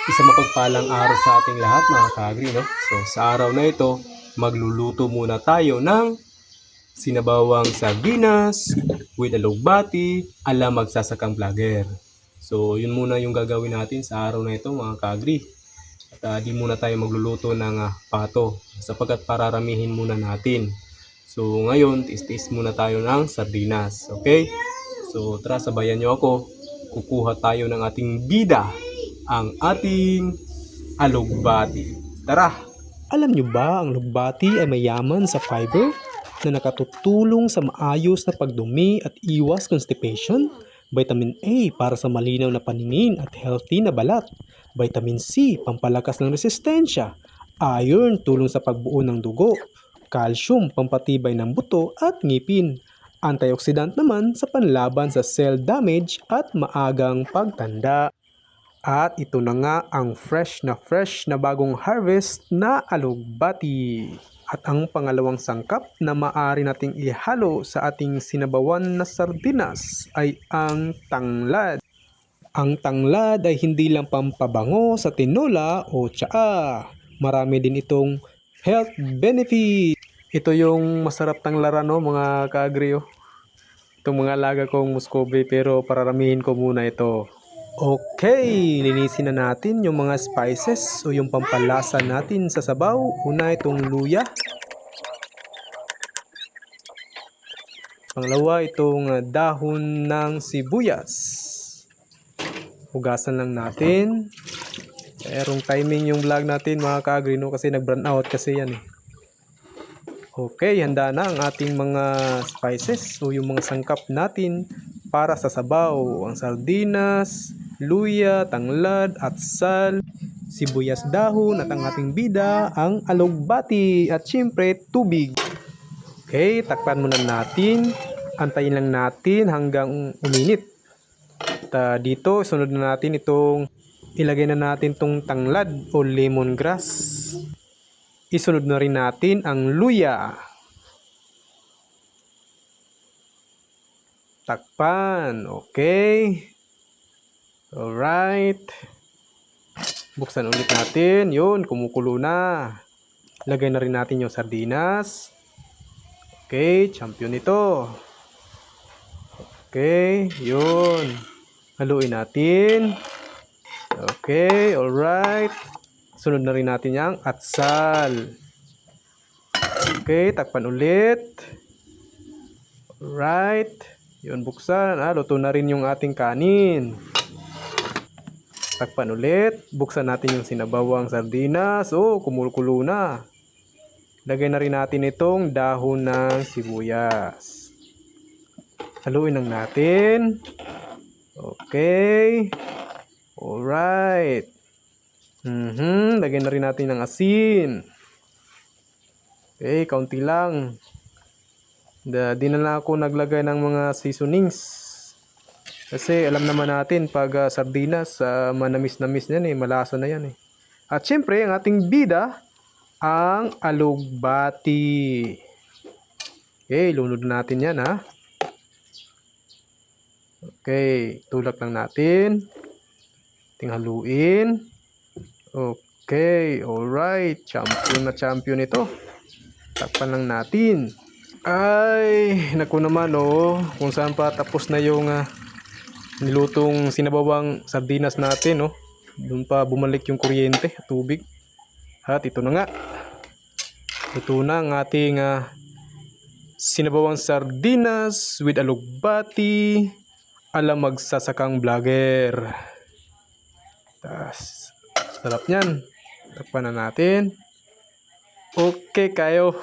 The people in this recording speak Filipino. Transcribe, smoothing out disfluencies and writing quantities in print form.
Isang mapagpalang araw sa ating lahat mga ka-agri, no? So sa araw na ito, magluluto muna tayo ng sinabawang sardinas with alugbati ala magsasakang vlogger. So yun muna yung gagawin natin sa araw na ito mga ka-agri. At di muna tayo magluluto ng pato sapagkat pararamihin muna natin. So ngayon, tiis-tiis muna tayo ng sardinas, okay? So tara, sabayan nyo ako. Kukuha tayo ng ating bida, ang ating alugbati. Tara! Alam nyo ba ang alugbati ay mayaman sa fiber na nakatutulong sa maayos na pagdumi at iwas constipation? Vitamin A para sa malinaw na paningin at healthy na balat. Vitamin C pampalakas ng resistensya. Iron tulong sa pagbuo ng dugo. Calcium pampatibay ng buto at ngipin. Antioxidant naman sa panlaban sa cell damage at maagang pagtanda. At ito na nga ang fresh na bagong harvest na alugbati. At ang pangalawang sangkap na maaari nating ihalo sa ating sinabawan na sardinas ay ang tanglad. Ang tanglad ay hindi lang pampabango sa tinola o tsaa. Marami din itong health benefit. Ito yung masarap tanglaran, no, mga ka-agri, oh. Itong mga alaga kong Muscovy, pero pararamihin ko muna ito. Okay, linisin na natin yung mga spices o yung pampalasa natin sa sabaw. Una itong luya. Pangalawa itong dahon ng sibuyas. Hugasan lang natin. Merong timing yung vlog natin mga ka-agri, no, kasi nag-burn out kasi yan eh. Okay, handa na ang ating mga spices o yung mga sangkap natin para sa sabaw. Ang sardinas, luya, tanglad, at sal, sibuyas dahon at ang ating bida, ang alugbati at syempre tubig. Okay, takpan muna natin. Antayin lang natin hanggang uminit. At dito, sunod na natin itong ilagay na natin itong tanglad o lemongrass. Isunod na rin natin ang luya. Takpan. Okay. Alright. Buksan ulit natin. Yun, kumukulo na. Lagay na rin natin yung sardinas. Okay, champion ito. Okay, yun. Haluin natin. Okay, alright. Sunod na rin natin yung atsal. Okay, takpan ulit. Alright. Yun, buksan. Luto na rin yung ating kanin. Takpan ulit. Buksan natin yung sinabawang sardinas. Oh, kumukulo na. Lagay na rin natin itong dahon ng sibuyas. Haluin lang natin. Okay. Alright. Lagyan na rin natin ng asin. Okay, kaunti lang. Di na lang ako naglagay ng mga seasonings. Kasi alam naman natin pag sardinas, manamis-namis na yan eh, malasa na yan eh. At syempre, ang ating bida, ang alugbati. Okay, lunod natin yan ha. Okay, tulak lang natin. Haluin. Okay, alright. Champion na champion ito. Takpan lang natin. Ay, naku naman oh. Kung saan pa tapos na yung nilutong sinabawang sardinas natin, oh. Doon pa bumalik yung kuryente, tubig. At ito na nga. Ito na ang ating sinabawang sardinas with alugbati ala magsasakang vlogger. Sarap niyan. Takpan na natin. Okay kayo.